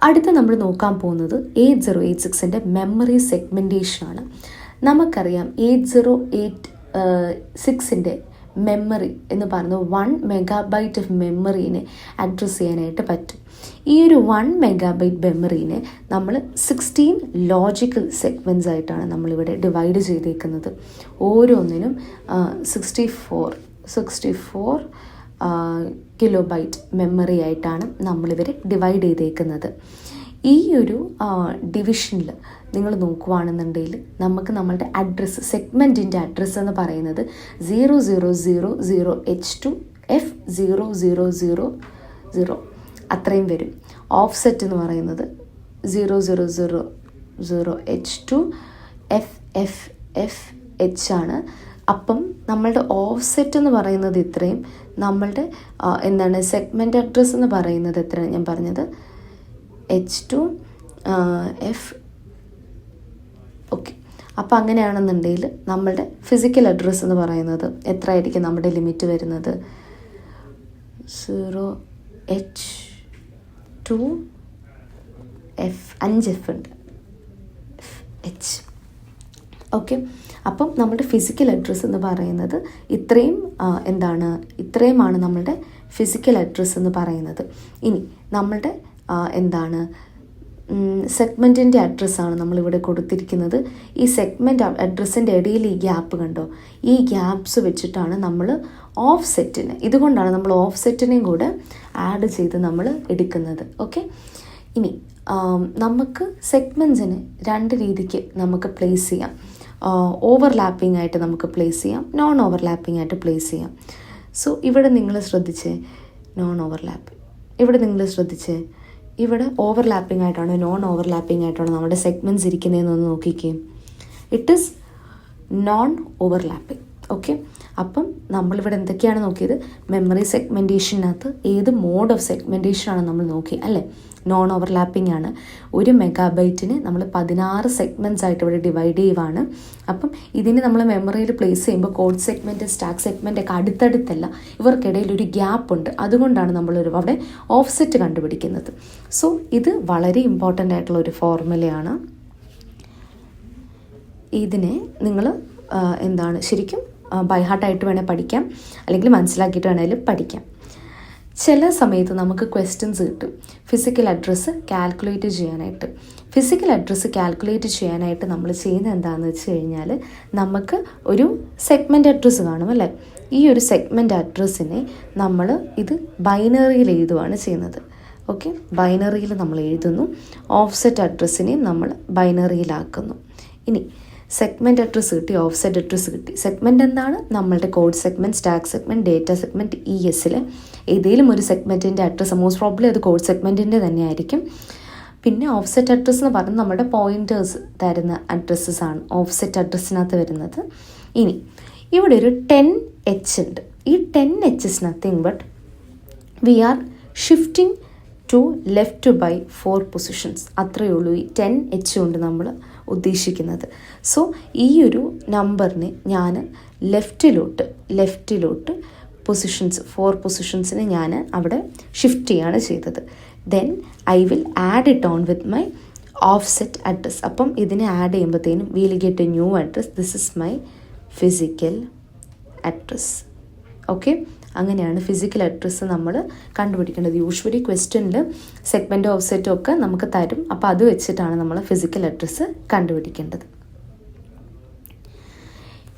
അടുത്ത നമ്മൾ നോക്കാൻ പോകുന്നത് 8086-ൻ്റെ മെമ്മറി സെഗ്മെൻറ്റേഷനാണ്. നമുക്കറിയാം 8086-ൻ്റെ മെമ്മറി എന്ന് പറയുന്നത് 1 MB ഓഫ് മെമ്മറീനെ അഡ്രസ്സ് ചെയ്യാനായിട്ട് പറ്റും. ഈ ഒരു 1 MB മെമ്മറീനെ നമ്മൾ 16 ലോജിക്കൽ സെഗ്മെൻറ്റ്സ് ആയിട്ടാണ് നമ്മളിവിടെ ഡിവൈഡ് ചെയ്തേക്കുന്നത്. ഓരോന്നിനും 64 കിലോബൈറ്റ് മെമ്മറി ആയിട്ടാണ് നമ്മളിവരെ ഡിവൈഡ് ചെയ്തേക്കുന്നത്. ഈ ഒരു ഡിവിഷനിൽ നിങ്ങൾ നോക്കുകയാണെന്നുണ്ടെങ്കിൽ നമുക്ക് നമ്മളുടെ അഡ്രസ്സ്, സെഗ്മെൻറ്റിൻ്റെ അഡ്രസ്സ് എന്ന് പറയുന്നത് 0000H2F0000 അത്രയും വരും. ഓഫ് സെറ്റ് എന്ന് പറയുന്നത് 0000H2FFFH ആണ്. അപ്പം നമ്മളുടെ ഓഫ് സെറ്റ് എന്ന് പറയുന്നത് ഇത്രയും, നമ്മളുടെ സെഗ്മെൻറ്റ് അഡ്രസ്സ് എന്ന് പറയുന്നത് എത്രയാണ് ഞാൻ പറഞ്ഞത്, H2F. ഓക്കെ, അപ്പോൾ അങ്ങനെയാണെന്നുണ്ടെങ്കിൽ നമ്മളുടെ ഫിസിക്കൽ അഡ്രസ്സ് എന്ന് പറയുന്നത് എത്ര ആയിരിക്കും നമ്മുടെ ലിമിറ്റ് വരുന്നത്, 0H2F 5F ഉണ്ട്, H. ഓക്കെ, അപ്പം നമ്മുടെ ഫിസിക്കൽ അഡ്രസ്സ് എന്ന് പറയുന്നത് ഇത്രയുമാണ് നമ്മളുടെ ഫിസിക്കൽ അഡ്രസ്സ് എന്ന് പറയുന്നത്. ഇനി നമ്മളുടെ സെഗ്മെൻറ്റിൻ്റെ അഡ്രസ്സാണ് നമ്മളിവിടെ കൊടുത്തിരിക്കുന്നത്. ഈ സെഗ്മെൻറ്റ് അഡ്രസ്സിൻ്റെ ഇടയിൽ ഈ ഗ്യാപ്പ് കണ്ടോ, ഈ ഗ്യാപ്സ് വെച്ചിട്ടാണ് നമ്മൾ ഓഫ് സെറ്റിന്, ഇതുകൊണ്ടാണ് നമ്മൾ ഓഫ് സെറ്റിനെയും കൂടെ ആഡ് ചെയ്ത് നമ്മൾ എടുക്കുന്നത്. ഓക്കെ, ഇനി നമുക്ക് സെഗ്മെൻറ്റ്സിന് 2 രീതിക്ക് നമുക്ക് പ്ലേസ് ചെയ്യാം. ഓവർലാപ്പിംഗ് ആയിട്ട് നമുക്ക് പ്ലേസ് ചെയ്യാം, നോൺ ഓവർലാപ്പിംഗ് ആയിട്ട് പ്ലേസ് ചെയ്യാം. സോ ഇവിടെ നിങ്ങൾ ശ്രദ്ധിച്ചേ, നോൺ ഓവർലാപ്പിംഗ്. ഇവിടെ ഓവർലാപ്പിംഗ് ആയിട്ടാണോ നോൺ ഓവർലാപ്പിംഗ് ആയിട്ടാണോ നമ്മുടെ സെഗ്മെൻറ്റ്സ് ഇരിക്കുന്നതെന്നൊന്ന് നോക്കിക്കേ. It is known overlapping. Okay, അപ്പം നമ്മളിവിടെ എന്തൊക്കെയാണ് നോക്കിയത്, മെമ്മറി സെഗ്മെൻറ്റേഷനകത്ത് ഏത് മോഡ് ഓഫ് സെഗ്മെൻറ്റേഷനാണ് നമ്മൾ നോക്കി അല്ലേ, നോൺ ഓവർലാപ്പിംഗ് ആണ്. 1 MB നമ്മൾ 16 സെഗ്മെൻറ്റ്സ് ആയിട്ട് ഇവിടെ ഡിവൈഡ് ചെയ്യുവാണ്. അപ്പം ഇതിന് നമ്മൾ മെമ്മറിയിൽ പ്ലേസ് ചെയ്യുമ്പോൾ കോഡ് സെഗ്മെൻറ്റ്, സ്റ്റാക്ക് സെഗ്മെൻ്റ് ഒക്കെ അടുത്തടുത്തല്ല, ഇവർക്കിടയിൽ ഒരു ഗ്യാപ്പ് ഉണ്ട്. അതുകൊണ്ടാണ് നമ്മളൊരു അവിടെ ഓഫ്സെറ്റ് കണ്ടുപിടിക്കുന്നത്. സോ ഇത് വളരെ ഇമ്പോർട്ടൻ്റ് ആയിട്ടുള്ള ഒരു ഫോർമുലയാണ്. ഇതിനെ നിങ്ങൾ ശരിക്കും ബൈ ഹാർട്ടായിട്ട് വേണേൽ പഠിക്കാം, അല്ലെങ്കിൽ മനസ്സിലാക്കിയിട്ട് വേണമെങ്കിലും പഠിക്കാം. ചില സമയത്ത് നമുക്ക് ക്വസ്റ്റ്യൻസ് കിട്ടും ഫിസിക്കൽ അഡ്രസ്സ് കാൽക്കുലേറ്റ് ചെയ്യാനായിട്ട്. ഫിസിക്കൽ അഡ്രസ്സ് കാൽക്കുലേറ്റ് ചെയ്യാനായിട്ട് നമ്മൾ ചെയ്യുന്നത് എന്താണെന്ന് വെച്ച് കഴിഞ്ഞാൽ, നമുക്ക് ഒരു സെഗ്മെൻറ്റ് അഡ്രസ്സ് കാണും അല്ലേ, ഈ ഒരു സെഗ്മെൻറ്റ് അഡ്രസ്സിനെ നമ്മൾ ഇത് ബൈനറിയിൽ എഴുതുകയാണ് ചെയ്യുന്നത്. ഓക്കെ, ബൈനറിയിൽ നമ്മൾ എഴുതുന്നു, ഓഫ്സെറ്റ് അഡ്രസ്സിനെയും നമ്മൾ ബൈനറിയിലാക്കുന്നു. ഇനി സെഗ്മെൻറ്റ് അഡ്രസ്സ് കിട്ടി, ഓഫ്സെറ്റ് അഡ്രസ്സ് കിട്ടി. സെഗ്മെൻറ്റ് എന്താണ്, നമ്മളുടെ code segment, stack segment, data segment, ESൽ ഏതെങ്കിലും ഒരു സെഗ്മെൻറ്റിൻ്റെ അഡ്രസ്സ്, മോസ്റ്റ് പ്രോബ്ലി അത് കോഡ് സെഗ്മെൻറ്റിൻ്റെ തന്നെ ആയിരിക്കും. പിന്നെ ഓഫ്സെറ്റ് അഡ്രസ്സ് എന്ന് പറഞ്ഞാൽ നമ്മുടെ പോയിൻറ്റേഴ്സ് തരുന്ന അഡ്രസ്സസ് ആണ് ഓഫ്സെറ്റ് അഡ്രസ്സിനകത്ത് വരുന്നത്. ഇനി ഇവിടെ ഒരു 10H ഉണ്ട്. ഈ 10H is nothing but we are shifting to left by 4 positions. അത്രയേ ഉള്ളൂ ഈ 10H കൊണ്ട് നമ്മൾ ഉദ്ദേശിക്കുന്നത്. സോ ഈ ഒരു നമ്പറിനെ ഞാൻ ലെഫ്റ്റിലോട്ട് പൊസിഷൻസ് 4 പൊസിഷൻസിനെ ഞാൻ അവിടെ ഷിഫ്റ്റ് ചെയ്യാണ് ചെയ്തത്. Then I will add it on with my offset address. അപ്പം ഇതിനെ ആഡ് ചെയ്യുമ്പോഴത്തേനും will get a new address. This is my physical address. Okay, അങ്ങനെയാണ് ഫിസിക്കൽ അഡ്രസ്സ് നമ്മൾ കണ്ടുപിടിക്കേണ്ടത്. യൂഷ്വലി ക്വസ്റ്റ്യനിൽ സെഗ്മെൻറ്റ് ഓഫ്സെറ്റും ഒക്കെ നമുക്ക് തരും. അപ്പോൾ അത് വെച്ചിട്ടാണ് നമ്മൾ ഫിസിക്കൽ അഡ്രസ്സ് കണ്ടുപിടിക്കേണ്ടത്.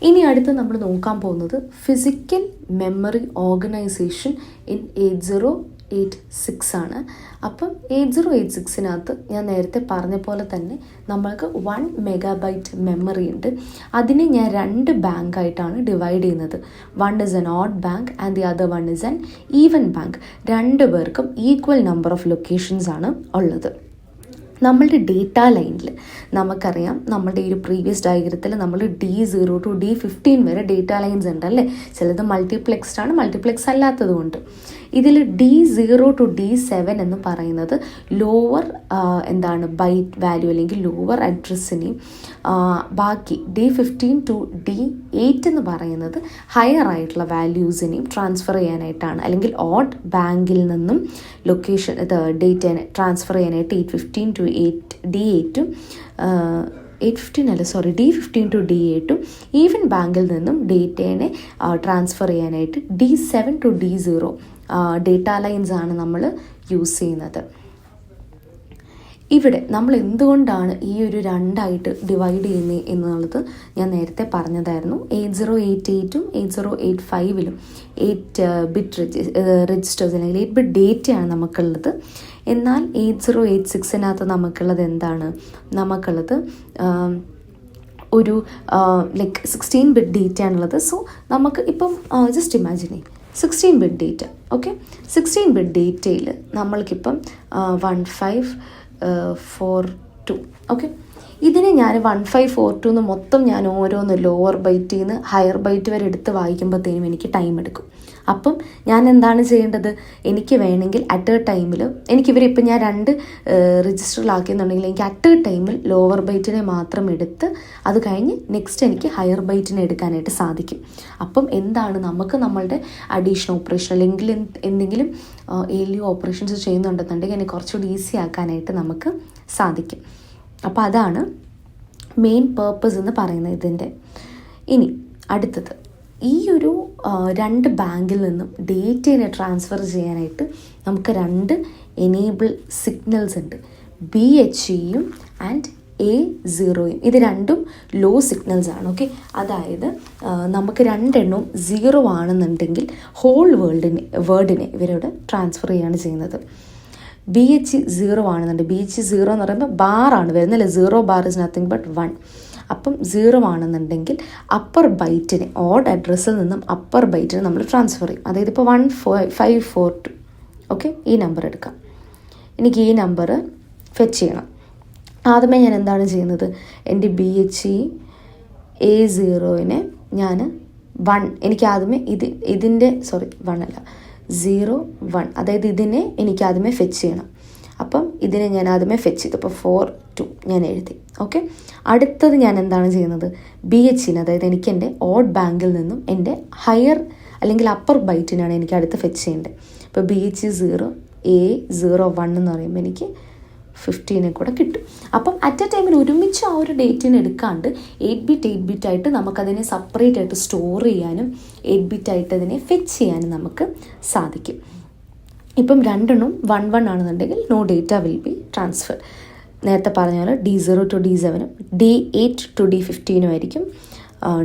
ഇനി അടുത്ത് നമ്മൾ നോക്കാൻ പോകുന്നത് ഫിസിക്കൽ മെമ്മറി ഓർഗനൈസേഷൻ ഇൻ 8086 ആണ്. അപ്പം 8086-നകത്ത് ഞാൻ നേരത്തെ പറഞ്ഞ പോലെ തന്നെ നമ്മൾക്ക് 1 MB മെമ്മറി ഉണ്ട്. അതിനെ ഞാൻ 2 ബാങ്കായിട്ടാണ് ഡിവൈഡ് ചെയ്യുന്നത്. 1 is an odd bank and the other one is an even bank. 2 പേർക്കും ഈക്വൽ നമ്പർ ഓഫ് ലൊക്കേഷൻസ് ആണ് ഉള്ളത്. നമ്മളുടെ ഡേറ്റ ലൈനിൽ നമുക്കറിയാം, നമ്മളുടെ ഈ ഒരു പ്രീവിയസ് ഡയഗ്രത്തിൽ നമ്മൾ D0 to D15 വരെ ഡേറ്റ ലൈൻസ് ഉണ്ട് അല്ലേ. ചിലത് മൾട്ടിപ്ലെക്സ്ഡ് ആണ്, മൾട്ടിപ്ലെക്സ് അല്ലാത്തത് കൊണ്ട്. ഇതിൽ D0 to D7 എന്ന് പറയുന്നത് ലോവർ ബൈറ്റ് വാല്യൂ അല്ലെങ്കിൽ ലോവർ അഡ്രസ്സിനെയും ബാക്കി D15 to D8 എന്ന് പറയുന്നത് ഹയർ ആയിട്ടുള്ള വാല്യൂസിനെയും ട്രാൻസ്ഫർ ചെയ്യാനായിട്ടാണ്, അല്ലെങ്കിൽ ഓഡ് ബാങ്കിൽ നിന്നും ലൊക്കേഷൻ ഡേറ്റനെ ട്രാൻസ്ഫർ ചെയ്യാനായിട്ട് D15 to D8 ഈവൻ ബാങ്കിൽ നിന്നും ഡേറ്റേനെ ട്രാൻസ്ഫർ ചെയ്യാനായിട്ട് D7 to D0 data lines ആണ് നമ്മൾ യൂസ് ചെയ്യുന്നത്. ഇവിടെ നമ്മൾ എന്തുകൊണ്ടാണ് ഈ ഒരു രണ്ടായിട്ട് ഡിവൈഡ് ചെയ്യുന്നത് എന്നുള്ളത് ഞാൻ നേരത്തെ പറഞ്ഞതായിരുന്നു. 8088ഉം 8085ലും 8 ബിറ്റ് രജിസ്റ്റേഴ്സ് അല്ലെങ്കിൽ 8 ബിറ്റ് ഡേറ്റയാണ് നമുക്കുള്ളത്. എന്നാൽ 8086-നകത്ത് നമുക്കുള്ളത് എന്താണ്? നമുക്കുള്ളത് ഒരു 16 ബിറ്റ് ഡേറ്റ ആണുള്ളത്. സോ നമുക്ക് ഇപ്പം just imagine 16 bit data. Okay, 16 bit ഡേറ്റയിൽ നമ്മൾക്കിപ്പം 1542. ഓക്കെ, ഇതിനെ ഞാൻ 1542 എന്ന് മൊത്തം ഞാൻ ഓരോന്ന് ലോവർ ബൈറ്റിൽ നിന്ന് ഹയർ ബൈറ്റ് വരെ എടുത്ത് വായിക്കുമ്പോഴത്തേനും എനിക്ക് ടൈം എടുക്കും. അപ്പം ഞാൻ എന്താണ് ചെയ്യേണ്ടത്? എനിക്ക് വേണമെങ്കിൽ അറ്റ് എ ടൈമിൽ എനിക്കിവരിപ്പം ഞാൻ 2 രജിസ്റ്ററിലാക്കിയെന്നുണ്ടെങ്കിൽ എനിക്ക് അറ്റ് എ ടൈമിൽ ലോവർ ബൈറ്റിനെ മാത്രം എടുത്ത് അത് കഴിഞ്ഞ് നെക്സ്റ്റ് എനിക്ക് ഹയർ ബൈറ്റിനെ എടുക്കാനായിട്ട് സാധിക്കും. അപ്പം എന്താണ്, നമുക്ക് നമ്മളുടെ അഡീഷൻ ഓപ്പറേഷൻ അല്ലെങ്കിൽ എന്തെങ്കിലും ALU ഓപ്പറേഷൻസ് ചെയ്യുന്നുണ്ടെന്നുണ്ടെങ്കിൽ എനിക്ക് കുറച്ചുകൂടി ഈസി ആക്കാനായിട്ട് നമുക്ക് സാധിക്കും. അപ്പോൾ അതാണ് മെയിൻ പേർപ്പസ് എന്ന് പറയുന്നത് ഇതിൻ്റെ. ഇനി അടുത്തത്, ഈ ഒരു 2 ബാങ്കിൽ നിന്നും ഡേറ്റയെ ട്രാൻസ്ഫർ ചെയ്യാനായിട്ട് നമുക്ക് 2 എനേബിൾ സിഗ്നൽസ് ഉണ്ട്, BHEയും ആൻഡ് A0യും. ഇത് രണ്ടും ലോ സിഗ്നൽസ് ആണ്. ഓക്കെ, അതായത് നമുക്ക് 2 എണ്ണവും 0 ആണെന്നുണ്ടെങ്കിൽ ഹോൾ വേർഡിനെ ഇവരോട് ട്രാൻസ്ഫർ ചെയ്യാണ് ചെയ്യുന്നത്. BHE 0 ആണെന്നുണ്ടെങ്കിൽ, BHE 0 എന്ന് പറയുമ്പോൾ ബാറാണ് വരുന്നത് അല്ലേ, 0 ബാർ ഇസ് നത്തിങ് ബട്ട് 1. അപ്പം 0 ആണെന്നുണ്ടെങ്കിൽ അപ്പർ ബൈറ്റിനെ ഓഡ് അഡ്രസ്സിൽ നിന്നും അപ്പർ ബൈറ്റിനെ നമ്മൾ ട്രാൻസ്ഫർ ചെയ്യും. അതായത് ഇപ്പോൾ 1542. ഓക്കെ, ഈ നമ്പർ എടുക്കാം. എനിക്ക് ഈ നമ്പർ ഫെച്ച് ചെയ്യണം. ആദ്യമേ ഞാൻ എന്താണ് ചെയ്യുന്നത്? എൻ്റെ BHE A0നെ ഞാൻ 1, എനിക്ക് ആദ്യമേ ഇതിൻ്റെ 1 അല്ല 0 1, അതായത് ഇതിനെ എനിക്ക് ആദ്യമേ ഫെച്ച് ചെയ്യണം. അപ്പം ഇതിനെ ഞാൻ ആദ്യമേ ഫെച്ച് ചെയ്തു. അപ്പോൾ 42 ഞാൻ എഴുതി. ഓക്കെ, അടുത്തത് ഞാൻ എന്താണ് ചെയ്യുന്നത്? BHEനെ, അതായത് എനിക്ക് എൻ്റെ ഓഡ് ബാങ്കിൽ നിന്നും എൻ്റെ ഹയർ അല്ലെങ്കിൽ അപ്പർ ബൈറ്റിനാണ് എനിക്ക് അടുത്ത് ഫെച്ച് ചെയ്യേണ്ടത്. ഇപ്പോൾ BHE 0 A01 എന്ന് പറയുമ്പോൾ എനിക്ക് 15 കൂടെ കിട്ടും. അപ്പം അറ്റ് എ ടൈമിൽ ഒരുമിച്ച് ആ ഒരു ഡേറ്റിന് എടുക്കാണ്ട് 8 ബിറ്റ് ആയിട്ട് നമുക്കതിനെ സെപ്പറേറ്റ് ആയിട്ട് സ്റ്റോർ ചെയ്യാനും 8 ബിറ്റ് ആയിട്ട് അതിനെ ഫെച്ച് ചെയ്യാനും നമുക്ക് സാധിക്കും. ഇപ്പം 2 എണ്ണവും 1 ആണെന്നുണ്ടെങ്കിൽ no data will be transfer. നേരത്തെ പറഞ്ഞ പോലെ D0 to D7ഉം D8 to D15 ആയിരിക്കും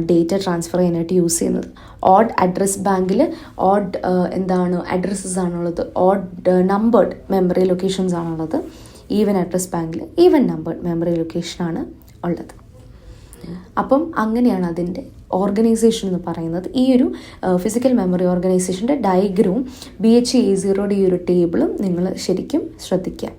ഡേറ്റ ട്രാൻസ്ഫർ ചെയ്യാനായിട്ട് യൂസ് ചെയ്യുന്നത്. ഓഡ് അഡ്രസ് ബാങ്കിൽ ഓഡ് അഡ്രസ്സസ് ആണുള്ളത്, ഓഡ് നമ്പേർഡ് മെമ്മറി ലൊക്കേഷൻസ് ആണുള്ളത്. ഈവൻ അഡ്രസ് ബാങ്കിൽ ഈവൻ നമ്പേർഡ് മെമ്മറി ലൊക്കേഷനാണ് ഉള്ളത്. അപ്പം അങ്ങനെയാണ് അതിൻ്റെ ഓർഗനൈസേഷൻ എന്ന് പറയുന്നത്. ഈ ഒരു ഫിസിക്കൽ മെമ്മറി ഓർഗനൈസേഷൻ്റെ ഡയഗ്രവും BHE A0യുടെ ഈ ഒരു ടേബിളും നിങ്ങൾ ശരിക്കും ശ്രദ്ധിക്കുക.